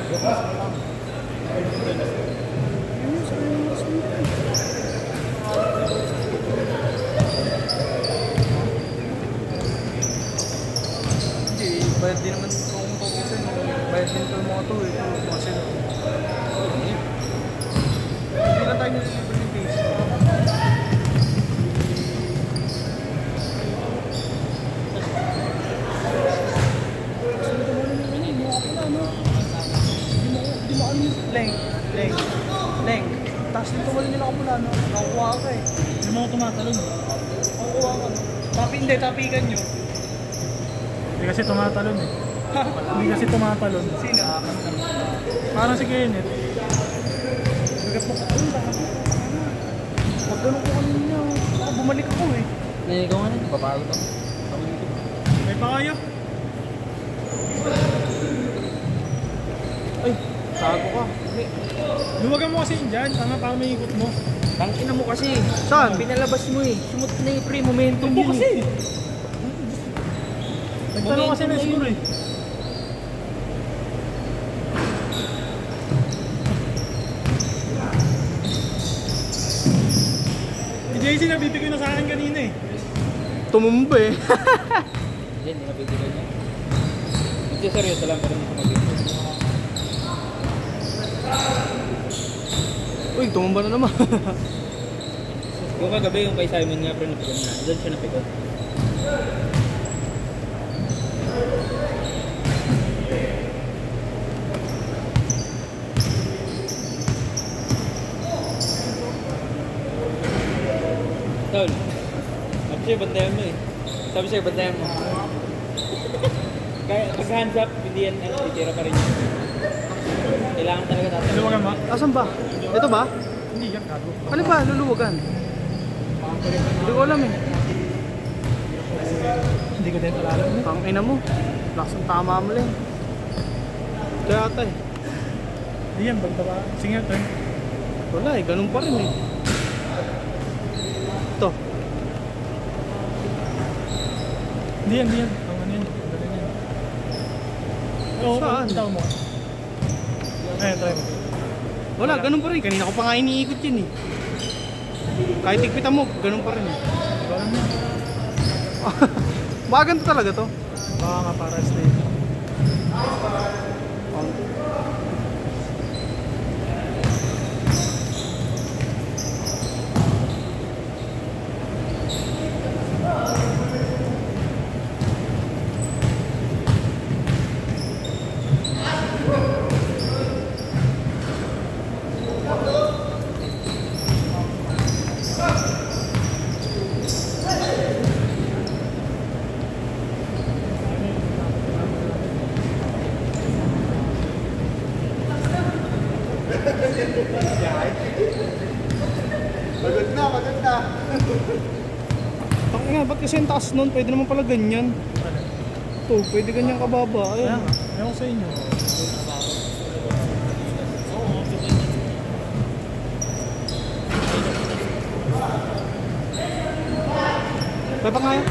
Bayad din naman kung tutusin. Bayad din ito mga ito eh. Mga sila. Hindi lang tayo nililibre yung face. Leng. Tapos din tumali nila kapula, no? Nakukuha ka eh. Hindi mo tumatalon. Nakukuha ka, no? Tapikan nyo. Hindi kasi tumatalon eh. Hindi kasi tumatalon. Sino? Parang si Kenneth. Bigat mo ka. Pag ganun ko kanina, baka bumalik ako eh. Ikaw nga na, papalo to. May pakaya. Ay, tago ka. Luwagan mo kasi yun dyan, tama para may ikot mo. Tangina mo kasi. Saan? Pinalabas mo eh. Sumot na yung pre-momentum Tumbo yun kasi. eh. Nagtanong kasi na siguro eh. Si JC nabibigay na sa akin kanina eh. Tumumba eh. Hindi nabibigay niya. Hindi seryoso lang pero hindi mabibigay. Uy, tumumba na naman. Yung kagabi yung kay Simon nga pero napikon na. Doon siya napikon. Tol, sabi sa'yo bantayan mo eh. Sabi sa'yo bantayan mo. Kaya pag hands up, hindi yan titira pa rin yun. Kailangan talaga natin. Luwagan mo? Asan ba? Ito ba? Hindi yan, gago. Ano ba? Luluwagan? Hindi ko alam eh. Hindi ko din pala alam eh. Tangina mo. Lakas ang tama mo lang. Kaya ata eh. Hindi yan, bagta ba? Sige nga, turn. Wala eh, ganun pa rin eh. Ito. Hindi yan. Ang ano yan. Galing yan. Oo, Saan? bitaw mo. Ayan, try mo. Wala, ganun pa rin. Kanina ko pa nga iniikot yun eh. Kahit ikpitan mo, ganun pa rin eh. Alam mo. Baka ganito talaga to. Baka nga para slave. Maganda. Tangina, ba't kasi yung taas nun? Pwede naman pala ganyan. Ito, pwede ganyan kababa. Ayan. Ewan ko sa inyo. Kaya pa nga yan?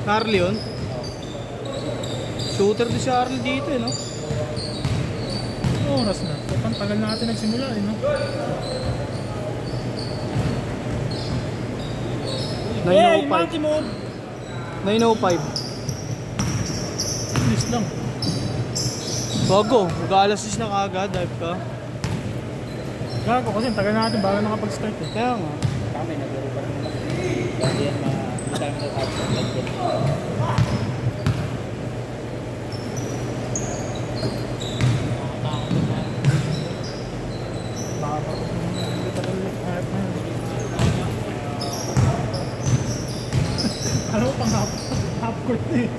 Harley yun? Shooter din si Harley dito eh, no? Oras na. Ang tagal na natin nagsimula eh, no? 9:05. 9:05. Bilis lang. Bago, mag-aalas 6 na kaagad, dive ka. Gago kasi ang tagal na natin bago nakapag-start eh. Kaya nga. Kami naglaro pa rin naman. Hindi yan ma-time na tapos ng lagyan. Ano pang half court na eh.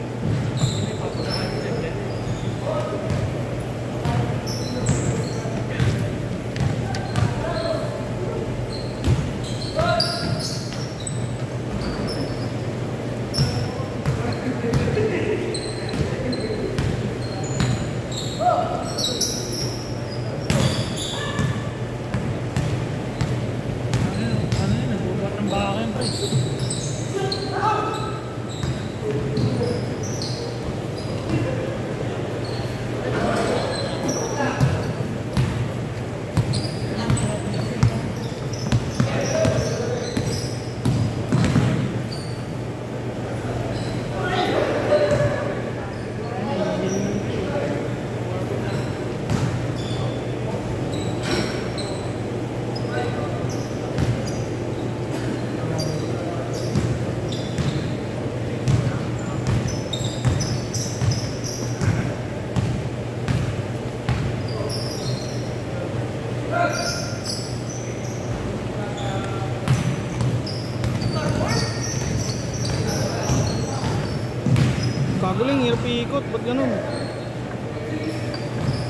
galing, hirap iikot. Ba't ganun?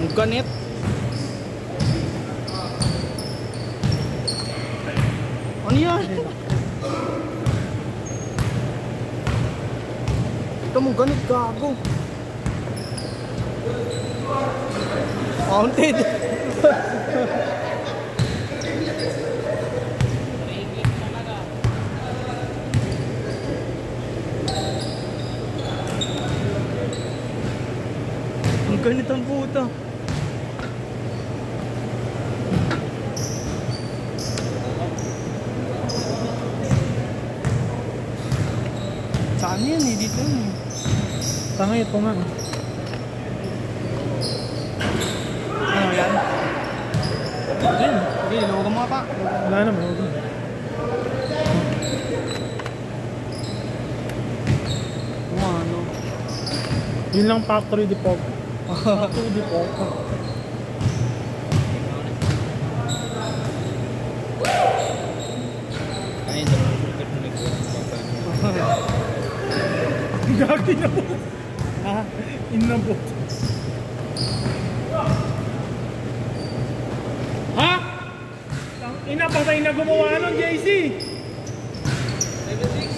Ang ganit. Ano yan? Ito mo ganit, gago. Haunted. Ang ganit ang puta. Saan yan eh? Dito yan eh. Tanga ito nga. Ano yan? Ayun. Sige, luwag ang mga pa. Wala naman. Okay. Ano? Yun lang factory depot. Factory depot. Ayun, dalawang shooter na nagkuhan. Gagi na po. Inabot. Ha? Ina, patay na gumawa nun, JC. 7-6.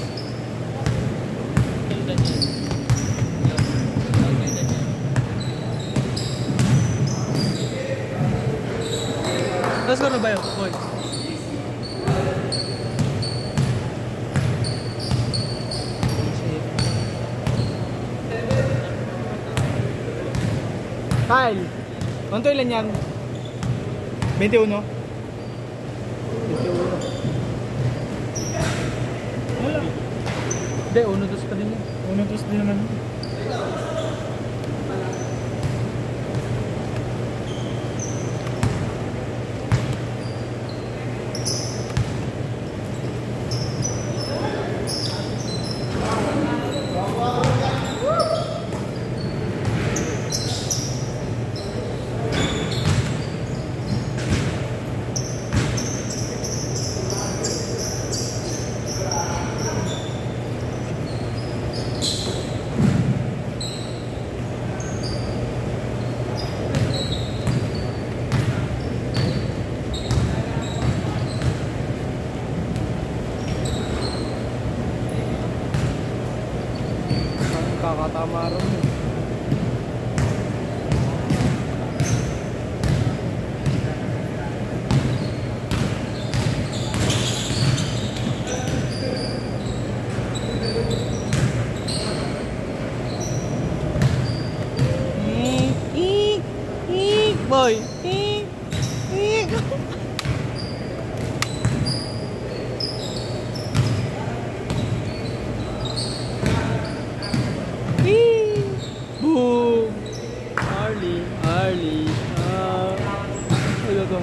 Ganda niya. Ang ganda niya. Tapos ko na ba yun? Boy. Kyle, kung ilan yan? 21? 21. Wala. Hindi, 1-2 pa din yan. Unatos din naman. Kakatama rin eh. Boy. Boom! Harley. Ito to.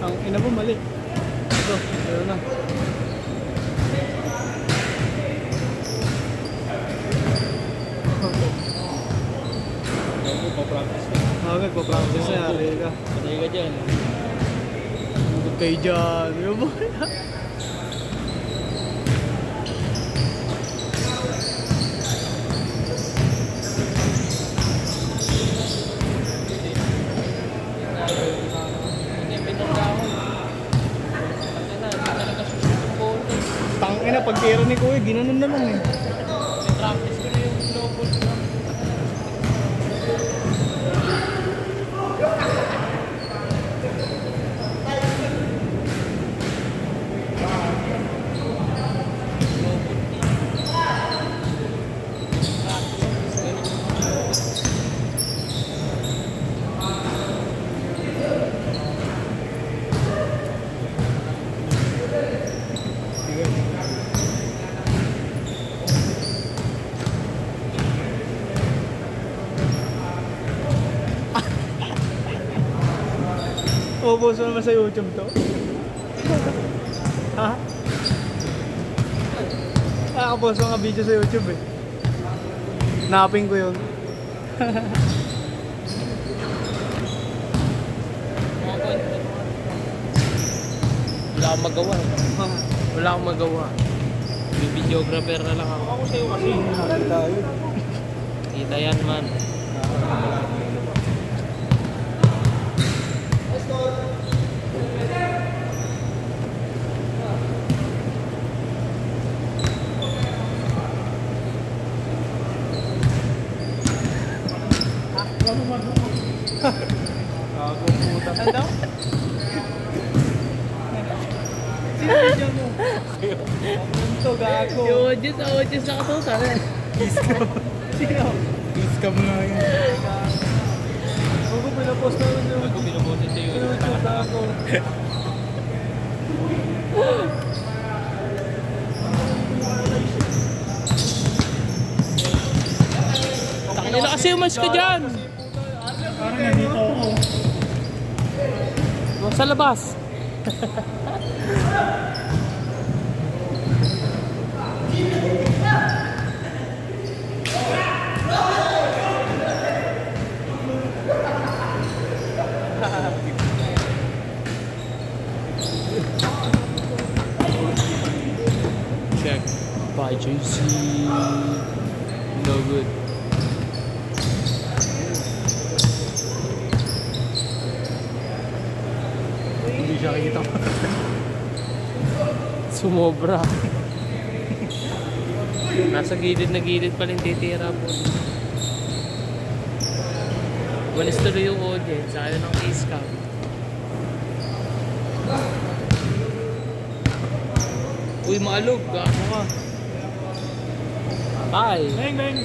Ang ina mo mali. Ito na. Pa-practice na. Magpa-practice na yari ka. Patay ka dyan. Huwag kayo dyan. Yung boy. Hindi, pinanda ako. Patay na, hindi na nagkasusunod yung ball. Tangina, pag tiro ni Kuya, ginanon na lang eh. Practice ko na yung low ball ko. Uubos mo naman sa YouTube to? Ha? Nakakapost mga video sa YouTube eh. Napin ko yun. Wala akong magawa. Wala akong magawa. Videographer na lang ako. Ako sa'yo kasi. Tayo. Kita yan man. Gago puta. Ano daw? Sino video mo? Ano to, gago? Yung audience na katuta eh. Sino? Scam nga yun. Gago, pinapost na yun yung Bago pinubutin sa'yo. YouTube, gago. Takanila kasi umas ka dyan. Parang nandito ako. Sa labas. Check. By JC. No good. Hindi siya kita. Sumobra. Nasa gilid na gilid pa rin titira po. Walis tuloy yung audience. Ayaw ng A-scam. Uy, maalog. Gago ka. Patay. Bang, bang.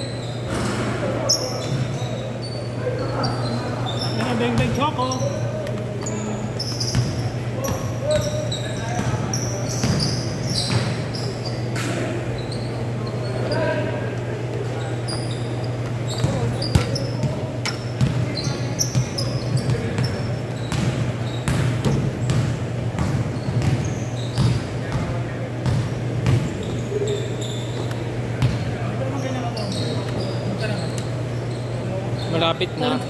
Yan, bang, bang, choco. Malapit na.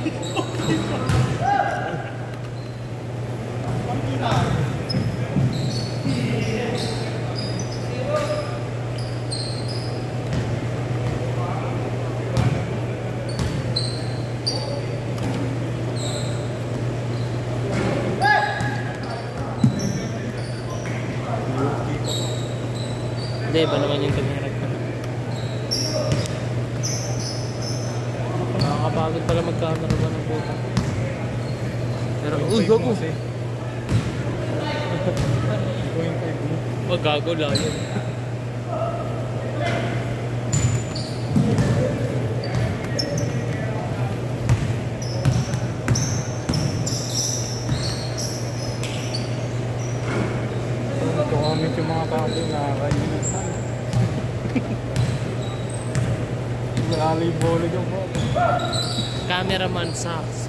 Hindi, iba naman yung tumira ko. Nakakapagod pala mag-camera ba ng puta. Pero, uy, gago! Wag gago lang yun. Comment yung mga kabo na kaibigan. Malala yung bowling yung ball. Cameraman sucks.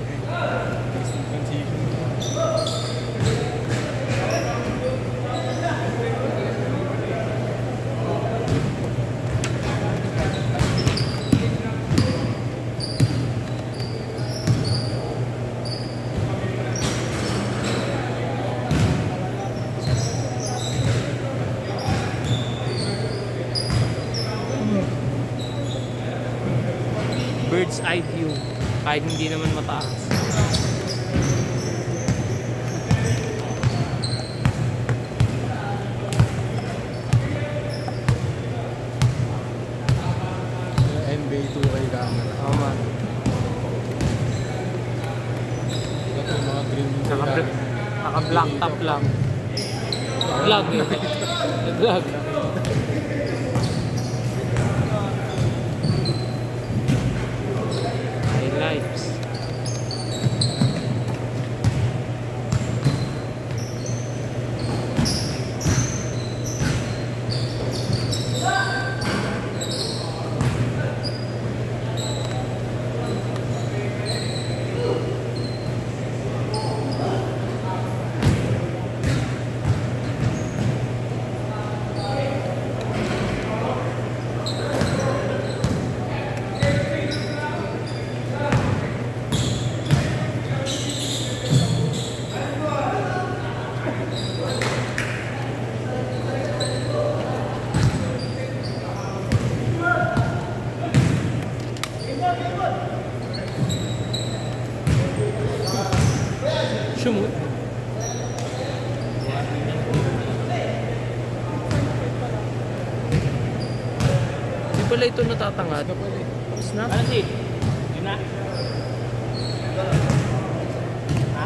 Bird's eye view. Kahit hindi naman mataas. NBA 2K camera. Oo man. Ito yung mga green Naka-black top lang. Vlog eh. Vlog. Highlights. Shumut. Di pala ito natatangad. Tapos na. Ano si? Yun na? Ha?